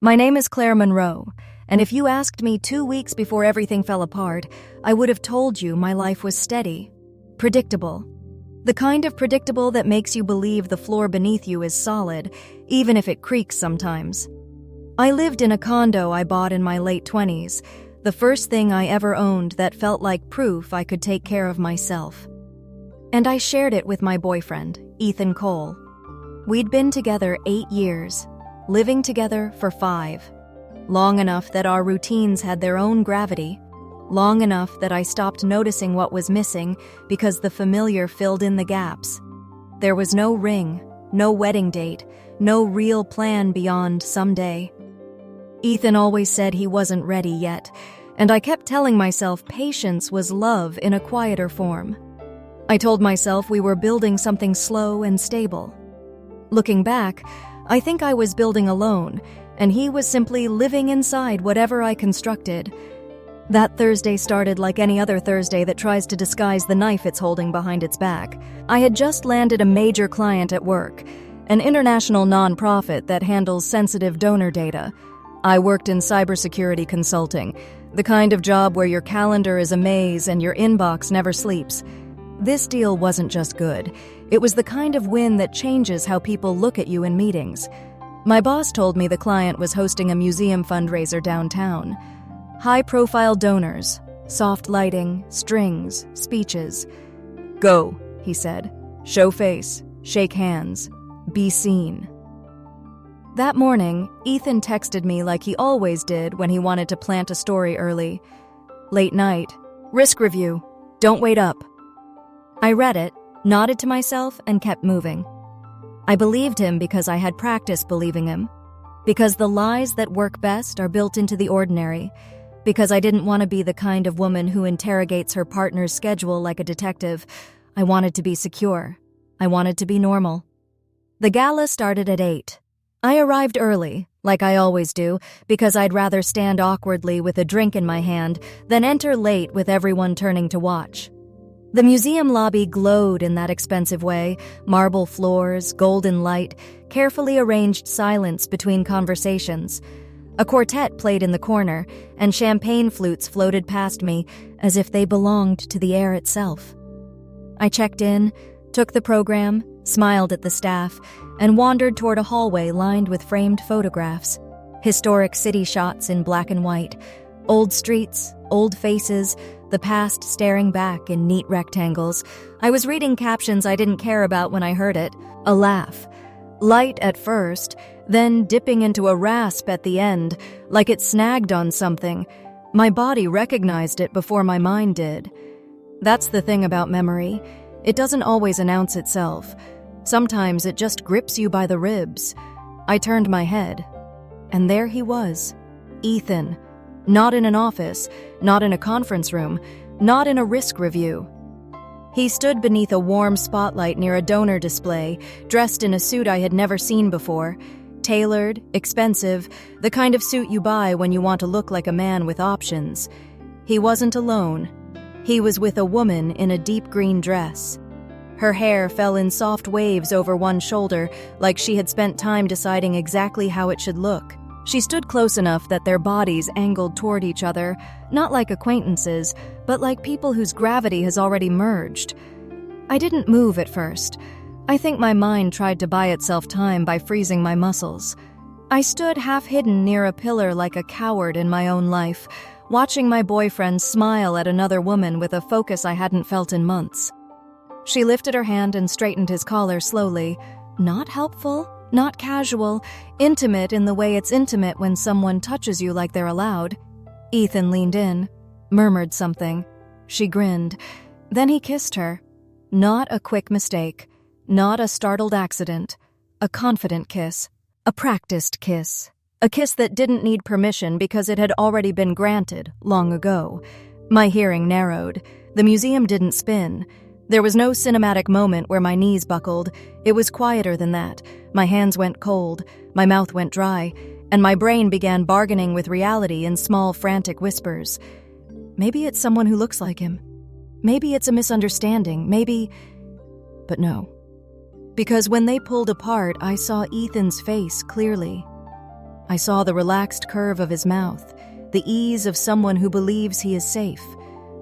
My name is Claire Monroe, and if you asked me 2 weeks before everything fell apart, I would have told you my life was steady, predictable. The kind of predictable that makes you believe the floor beneath you is solid, even if it creaks sometimes. I lived in a condo I bought in my late 20s, the first thing I ever owned that felt like proof I could take care of myself. And I shared it with my boyfriend, Ethan Cole. We'd been together 8 years, living together for 5. Long enough that our routines had their own gravity, long enough that I stopped noticing what was missing because the familiar filled in the gaps. There was no ring, no wedding date, no real plan beyond someday. Ethan always said he wasn't ready yet, and I kept telling myself patience was love in a quieter form. I told myself we were building something slow and stable. Looking back, I think I was building alone, and he was simply living inside whatever I constructed. That Thursday started like any other Thursday that tries to disguise the knife it's holding behind its back. I had just landed a major client at work, an international nonprofit that handles sensitive donor data. I worked in cybersecurity consulting, the kind of job where your calendar is a maze and your inbox never sleeps. This deal wasn't just good. It was the kind of win that changes how people look at you in meetings. My boss told me the client was hosting a museum fundraiser downtown. High-profile donors, soft lighting, strings, speeches. Go, he said. Show face, shake hands, be seen. That morning, Ethan texted me like he always did when he wanted to plant a story early. Late night. Risk review. Don't wait up. I read it, nodded to myself, and kept moving. I believed him because I had practiced believing him, because the lies that work best are built into the ordinary, because I didn't want to be the kind of woman who interrogates her partner's schedule like a detective. I wanted to be secure. I wanted to be normal. The gala started at 8. I arrived early, like I always do, because I'd rather stand awkwardly with a drink in my hand than enter late with everyone turning to watch. The museum lobby glowed in that expensive way, marble floors, golden light, carefully arranged silence between conversations. A quartet played in the corner, and champagne flutes floated past me as if they belonged to the air itself. I checked in, took the program, smiled at the staff, and wandered toward a hallway lined with framed photographs. Historic city shots in black and white, old streets, old faces, the past staring back in neat rectangles. I was reading captions I didn't care about when I heard it. A laugh. Light at first, then dipping into a rasp at the end, like it snagged on something. My body recognized it before my mind did. That's the thing about memory. It doesn't always announce itself. Sometimes it just grips you by the ribs. I turned my head, and there he was, Ethan. Not in an office, not in a conference room, not in a risk review. He stood beneath a warm spotlight near a donor display, dressed in a suit I had never seen before. Tailored, expensive, the kind of suit you buy when you want to look like a man with options. He wasn't alone. He was with a woman in a deep green dress. Her hair fell in soft waves over one shoulder, like she had spent time deciding exactly how it should look. She stood close enough that their bodies angled toward each other, not like acquaintances, but like people whose gravity has already merged. I didn't move at first. I think my mind tried to buy itself time by freezing my muscles. I stood half hidden near a pillar like a coward in my own life, watching my boyfriend smile at another woman with a focus I hadn't felt in months. She lifted her hand and straightened his collar slowly. Not helpful, not casual, intimate in the way it's intimate when someone touches you like they're allowed. Ethan leaned in, murmured something. She grinned. Then he kissed her. Not a quick mistake, not a startled accident. A confident kiss, a practiced kiss. A kiss that didn't need permission because it had already been granted long ago. My hearing narrowed. The museum didn't spin. There was no cinematic moment where my knees buckled. It was quieter than that. My hands went cold, my mouth went dry, and my brain began bargaining with reality in small, frantic whispers. Maybe it's someone who looks like him. Maybe it's a misunderstanding. Maybe... But no. Because when they pulled apart, I saw Ethan's face clearly. I saw the relaxed curve of his mouth, the ease of someone who believes he is safe,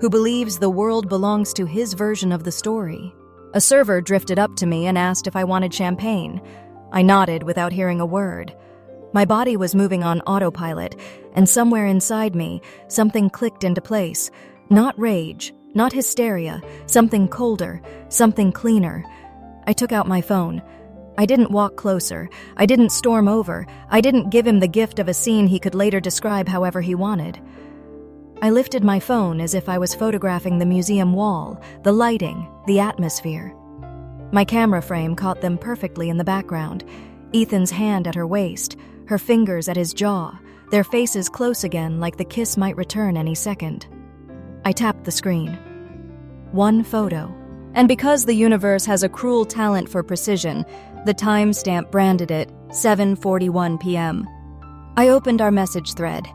who believes the world belongs to his version of the story. A server drifted up to me and asked if I wanted champagne. I nodded without hearing a word. My body was moving on autopilot, and somewhere inside me, something clicked into place. Not rage, not hysteria, something colder, something cleaner. I took out my phone. I didn't walk closer. I didn't storm over. I didn't give him the gift of a scene he could later describe however he wanted. I lifted my phone as if I was photographing the museum wall, the lighting, the atmosphere. My camera frame caught them perfectly in the background. Ethan's hand at her waist, her fingers at his jaw, their faces close again like the kiss might return any second. I tapped the screen. One photo. And because the universe has a cruel talent for precision, the timestamp branded it 7:41 p.m. I opened our message thread.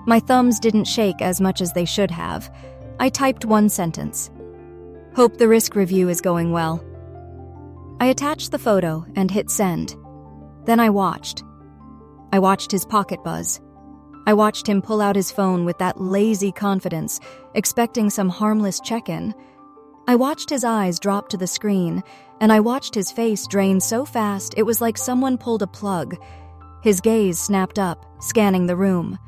My thumbs didn't shake as much as they should have. I typed one sentence. Hope the risk review is going well. I attached the photo and hit send. Then I watched. I watched his pocket buzz. I watched him pull out his phone with that lazy confidence, expecting some harmless check-in. I watched his eyes drop to the screen, and I watched his face drain so fast it was like someone pulled a plug. His gaze snapped up, scanning the room.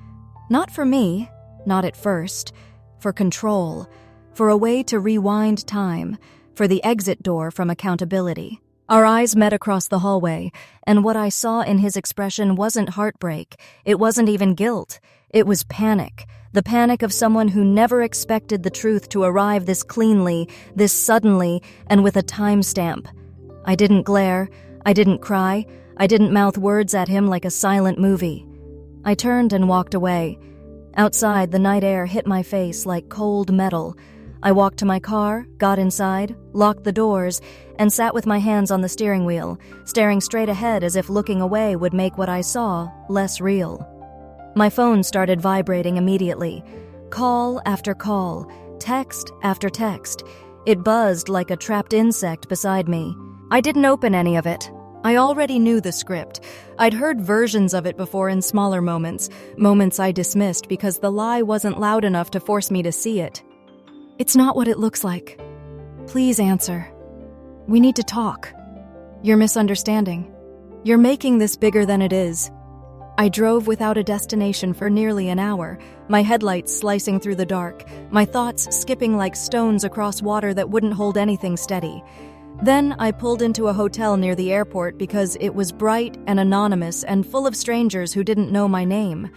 Not for me, not at first. For control. For a way to rewind time. For the exit door from accountability. Our eyes met across the hallway, and what I saw in his expression wasn't heartbreak. It wasn't even guilt. It was panic. The panic of someone who never expected the truth to arrive this cleanly, this suddenly, and with a timestamp. I didn't glare. I didn't cry. I didn't mouth words at him like a silent movie. I turned and walked away. Outside, the night air hit my face like cold metal. I walked to my car, got inside, locked the doors, and sat with my hands on the steering wheel, staring straight ahead as if looking away would make what I saw less real. My phone started vibrating immediately. Call after call, text after text. It buzzed like a trapped insect beside me. I didn't open any of it. I already knew the script. I'd heard versions of it before in smaller moments I dismissed because the lie wasn't loud enough to force me to see it. It's not what it looks like. Please answer. We need to talk. You're misunderstanding. You're making this bigger than it is. I drove without a destination for nearly an hour, my headlights slicing through the dark, my thoughts skipping like stones across water that wouldn't hold anything steady. Then I pulled into a hotel near the airport because it was bright and anonymous and full of strangers who didn't know my name.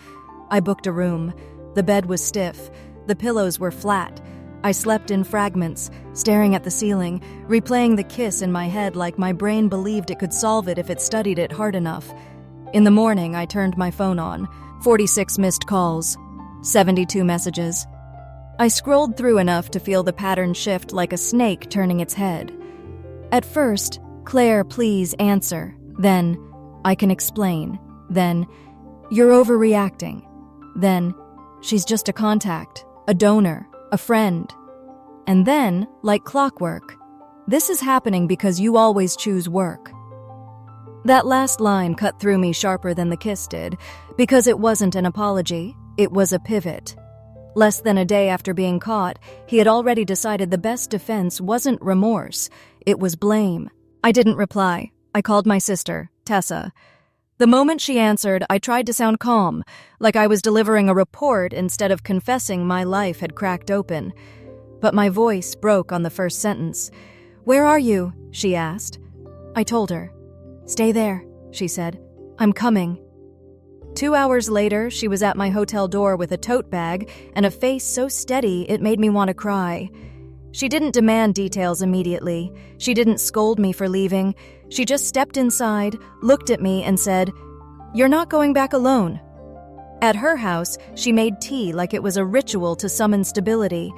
I booked a room. The bed was stiff. The pillows were flat. I slept in fragments, staring at the ceiling, replaying the kiss in my head like my brain believed it could solve it if it studied it hard enough. In the morning, I turned my phone on. 46 missed calls. 72 messages. I scrolled through enough to feel the pattern shift like a snake turning its head. At first, Claire, please answer. Then, I can explain. Then, you're overreacting. Then, she's just a contact, a donor, a friend. And then, like clockwork, this is happening because you always choose work. That last line cut through me sharper than the kiss did, because it wasn't an apology, it was a pivot. Less than a day after being caught, he had already decided the best defense wasn't remorse, it was blame. I didn't reply. I called my sister, Tessa. The moment she answered, I tried to sound calm, like I was delivering a report instead of confessing my life had cracked open. But my voice broke on the first sentence. "Where are you?" she asked. I told her. "Stay there," she said. "I'm coming." 2 hours later, she was at my hotel door with a tote bag and a face so steady it made me want to cry. She didn't demand details immediately. She didn't scold me for leaving. She just stepped inside, looked at me, and said, "You're not going back alone." At her house, she made tea like it was a ritual to summon stability.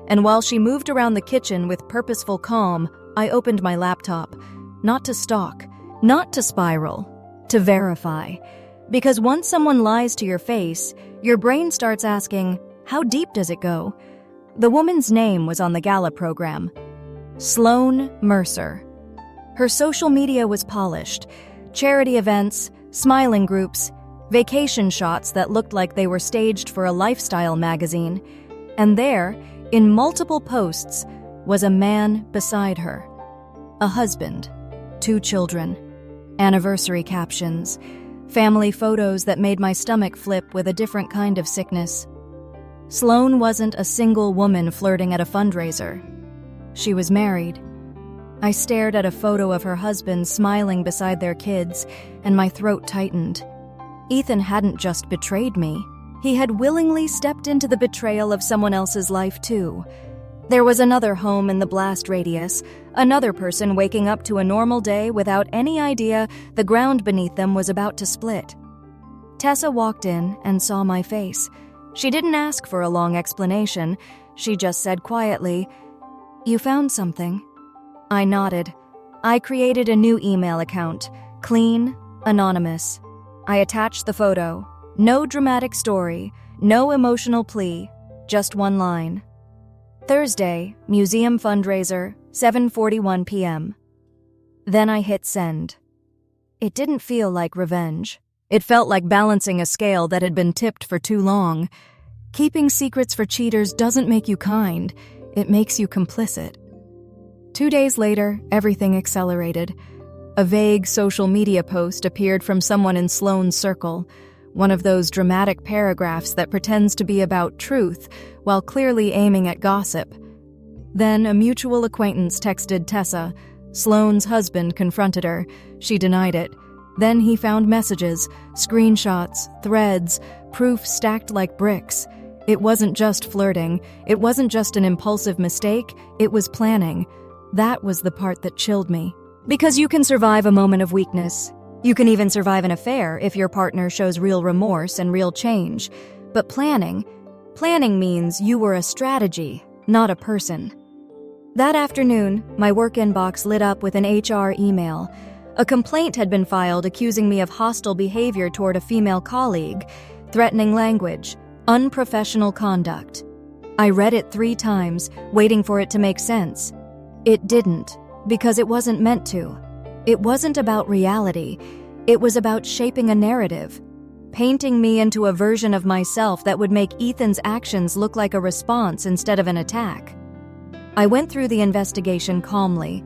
And while she moved around the kitchen with purposeful calm, I opened my laptop. Not to stalk, not to spiral, to verify. Because once someone lies to your face, your brain starts asking, how deep does it go? The woman's name was on the gala program. Sloan Mercer. Her social media was polished. Charity events, smiling groups, vacation shots that looked like they were staged for a lifestyle magazine, and there, in multiple posts, was a man beside her. A husband, 2 children, anniversary captions, family photos that made my stomach flip with a different kind of sickness. Sloane wasn't a single woman flirting at a fundraiser. She was married. I stared at a photo of her husband smiling beside their kids, and my throat tightened. Ethan hadn't just betrayed me. He had willingly stepped into the betrayal of someone else's life, too. There was another home in the blast radius, another person waking up to a normal day without any idea the ground beneath them was about to split. Tessa walked in and saw my face. She didn't ask for a long explanation. She just said quietly, "You found something?" I nodded. I created a new email account, clean, anonymous. I attached the photo. No dramatic story, no emotional plea, just one line. Thursday, museum fundraiser, 7:41 p.m. Then I hit send. It didn't feel like revenge. It felt like balancing a scale that had been tipped for too long. Keeping secrets for cheaters doesn't make you kind, it makes you complicit. 2 days later, everything accelerated. A vague social media post appeared from someone in Sloane's circle, one of those dramatic paragraphs that pretends to be about truth while clearly aiming at gossip. Then a mutual acquaintance texted Tessa. Sloane's husband confronted her. She denied it. Then he found messages, screenshots, threads, proof stacked like bricks. It wasn't just flirting. It wasn't just an impulsive mistake. It was planning. That was the part that chilled me. Because you can survive a moment of weakness. You can even survive an affair if your partner shows real remorse and real change. But planning means you were a strategy, not a person. That afternoon, my work inbox lit up with an HR email. A complaint had been filed accusing me of hostile behavior toward a female colleague, threatening language, unprofessional conduct. I read it 3 times, waiting for it to make sense. It didn't, because it wasn't meant to. It wasn't about reality. It was about shaping a narrative, painting me into a version of myself that would make Ethan's actions look like a response instead of an attack. I went through the investigation calmly.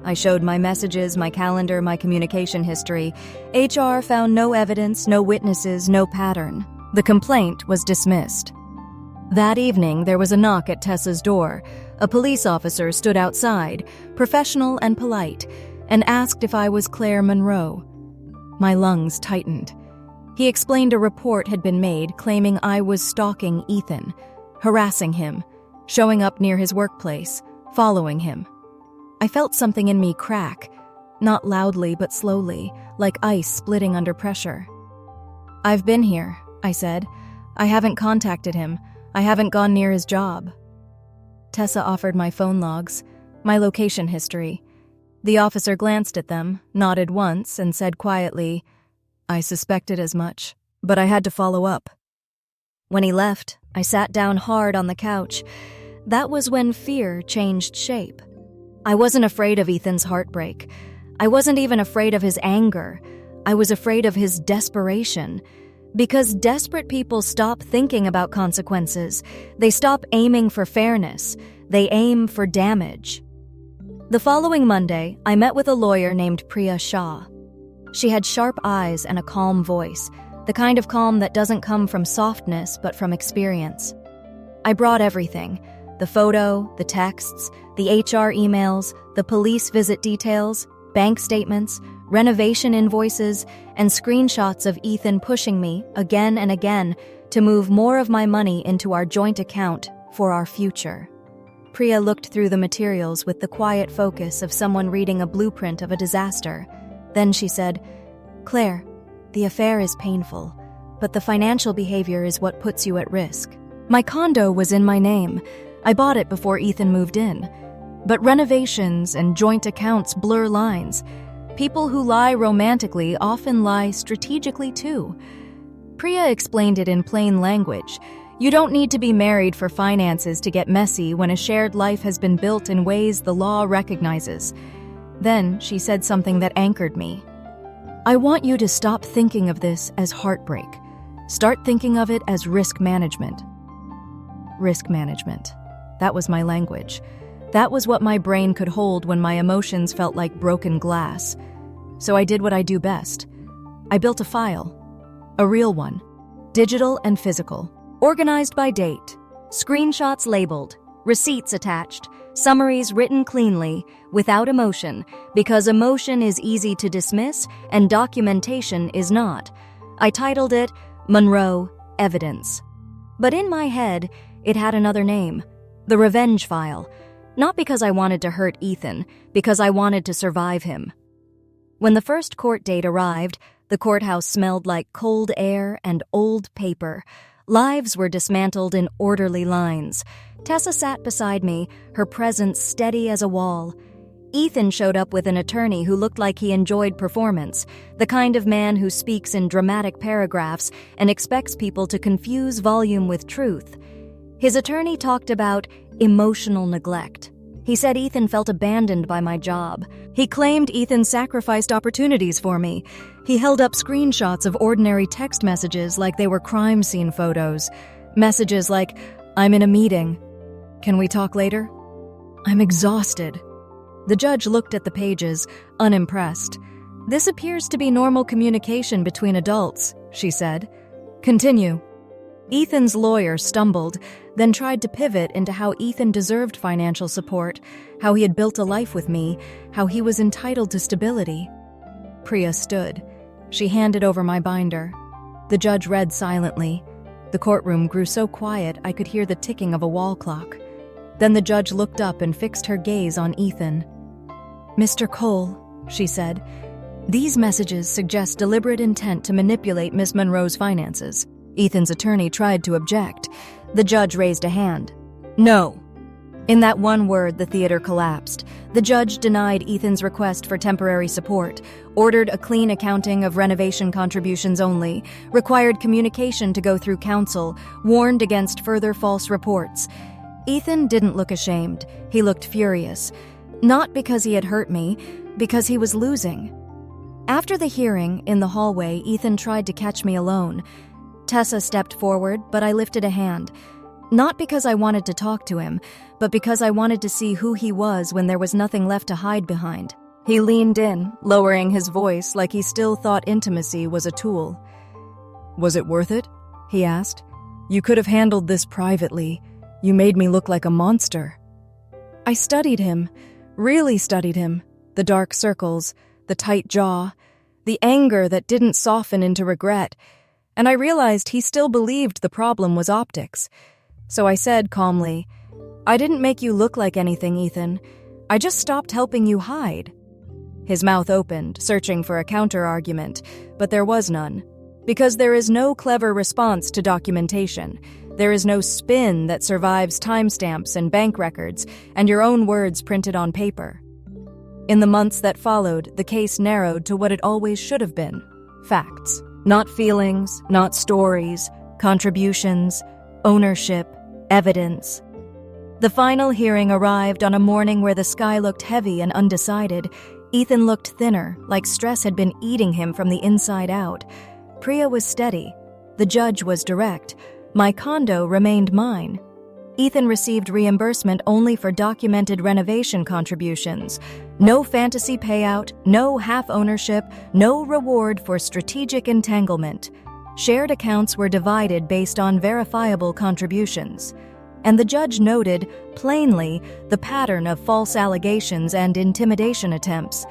I showed my messages, my calendar, my communication history. HR found no evidence, no witnesses, no pattern. The complaint was dismissed. That evening, there was a knock at Tessa's door. A police officer stood outside, professional and polite, and asked if I was Claire Monroe. My lungs tightened. He explained a report had been made claiming I was stalking Ethan, harassing him, showing up near his workplace, following him. I felt something in me crack, not loudly but slowly, like ice splitting under pressure. "I've been here," I said. "I haven't contacted him. I haven't gone near his job." Tessa offered my phone logs, my location history. The officer glanced at them, nodded once, and said quietly, "I suspected as much, but I had to follow up." When he left, I sat down hard on the couch. That was when fear changed shape. I wasn't afraid of Ethan's heartbreak. I wasn't even afraid of his anger. I was afraid of his desperation. Because desperate people stop thinking about consequences. They stop aiming for fairness. They aim for damage. The following Monday, I met with a lawyer named Priya Shah. She had sharp eyes and a calm voice, the kind of calm that doesn't come from softness but from experience. I brought everything: the photo, the texts, the HR emails, the police visit details, bank statements, renovation invoices, and screenshots of Ethan pushing me, again and again, to move more of my money into our joint account for our future. Priya looked through the materials with the quiet focus of someone reading a blueprint of a disaster. Then she said, "Claire, the affair is painful, but the financial behavior is what puts you at risk. My condo was in my name. I bought it before Ethan moved in. But renovations and joint accounts blur lines. People who lie romantically often lie strategically too." Priya explained it in plain language. You don't need to be married for finances to get messy when a shared life has been built in ways the law recognizes. Then she said something that anchored me. I want you to stop thinking of this as heartbreak. Start thinking of it as risk management. Risk management. That was my language. That was what my brain could hold when my emotions felt like broken glass. So I did what I do best. I built a file. A real one. Digital and physical. Organized by date. Screenshots labeled. Receipts attached. Summaries written cleanly, without emotion, because emotion is easy to dismiss and documentation is not. I titled it Monroe Evidence. But in my head, it had another name. The Revenge File. Not because I wanted to hurt Ethan, because I wanted to survive him. When the first court date arrived, the courthouse smelled like cold air and old paper. Lives were dismantled in orderly lines. Tessa sat beside me, her presence steady as a wall. Ethan showed up with an attorney who looked like he enjoyed performance, the kind of man who speaks in dramatic paragraphs and expects people to confuse volume with truth. His attorney talked about emotional neglect. He said Ethan felt abandoned by my job. He claimed Ethan sacrificed opportunities for me. He held up screenshots of ordinary text messages like they were crime scene photos. Messages like, "I'm in a meeting. Can we talk later?" "I'm exhausted." The judge looked at the pages, unimpressed. "This appears to be normal communication between adults," she said. "Continue." Ethan's lawyer stumbled, then tried to pivot into how Ethan deserved financial support, how he had built a life with me, how he was entitled to stability. Priya stood. She handed over my binder. The judge read silently. The courtroom grew so quiet I could hear the ticking of a wall clock. Then the judge looked up and fixed her gaze on Ethan. "Mr. Cole," she said, "these messages suggest deliberate intent to manipulate Miss Monroe's finances." Ethan's attorney tried to object. The judge raised a hand. "No." In that one word, the theater collapsed. The judge denied Ethan's request for temporary support, ordered a clean accounting of renovation contributions only, required communication to go through counsel, warned against further false reports. Ethan didn't look ashamed. He looked furious. Not because he had hurt me, because he was losing. After the hearing, in the hallway, Ethan tried to catch me alone. Tessa stepped forward, but I lifted a hand. Not because I wanted to talk to him, but because I wanted to see who he was when there was nothing left to hide behind. He leaned in, lowering his voice like he still thought intimacy was a tool. "Was it worth it?" he asked. "You could have handled this privately. You made me look like a monster." I studied him, really studied him. The dark circles, the tight jaw, the anger that didn't soften into regret. And I realized he still believed the problem was optics. So I said calmly, "I didn't make you look like anything, Ethan. I just stopped helping you hide." His mouth opened, searching for a counter-argument, but there was none. Because there is no clever response to documentation. There is no spin that survives timestamps and bank records and your own words printed on paper. In the months that followed, the case narrowed to what it always should have been: facts. Not feelings, not stories, contributions, ownership, evidence. The final hearing arrived on a morning where the sky looked heavy and undecided. Ethan looked thinner, like stress had been eating him from the inside out. Priya was steady. The judge was direct. My condo remained mine. Ethan received reimbursement only for documented renovation contributions. No fantasy payout, no half ownership, no reward for strategic entanglement. Shared accounts were divided based on verifiable contributions. And the judge noted, plainly, the pattern of false allegations and intimidation attempts.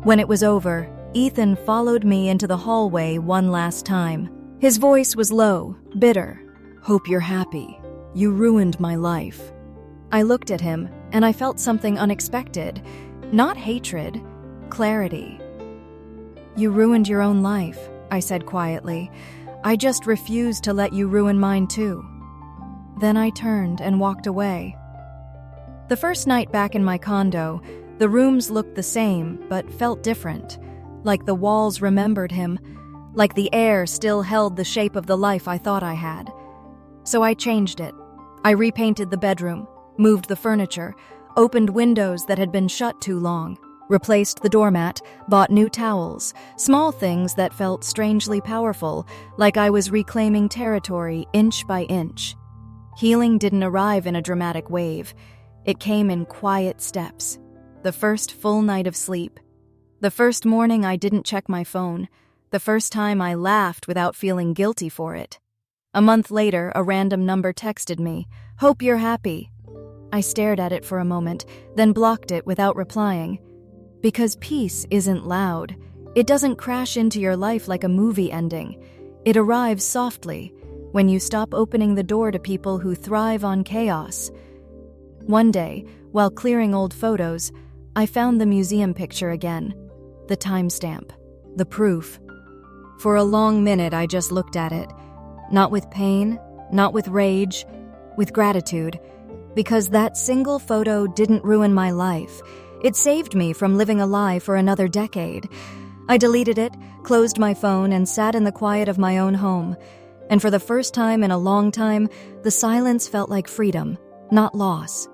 When it was over, Ethan followed me into the hallway one last time. His voice was low, bitter. "Hope you're happy. You ruined my life." I looked at him, and I felt something unexpected. Not hatred, clarity. "You ruined your own life," I said quietly. "I just refused to let you ruin mine too." Then I turned and walked away. The first night back in my condo, the rooms looked the same but felt different. Like the walls remembered him. Like the air still held the shape of the life I thought I had. So I changed it. I repainted the bedroom, moved the furniture, opened windows that had been shut too long. Replaced the doormat, bought new towels, small things that felt strangely powerful, like I was reclaiming territory inch by inch. Healing didn't arrive in a dramatic wave. It came in quiet steps. The first full night of sleep. The first morning I didn't check my phone. The first time I laughed without feeling guilty for it. A month later, a random number texted me, "Hope you're happy." I stared at it for a moment, then blocked it without replying. Because peace isn't loud. It doesn't crash into your life like a movie ending. It arrives softly, when you stop opening the door to people who thrive on chaos. One day, while clearing old photos, I found the museum picture again. The timestamp. The proof. For a long minute, I just looked at it. Not with pain, not with rage, with gratitude. Because that single photo didn't ruin my life. It saved me from living a lie for another decade. I deleted it, closed my phone, and sat in the quiet of my own home. And for the first time in a long time, the silence felt like freedom, not loss.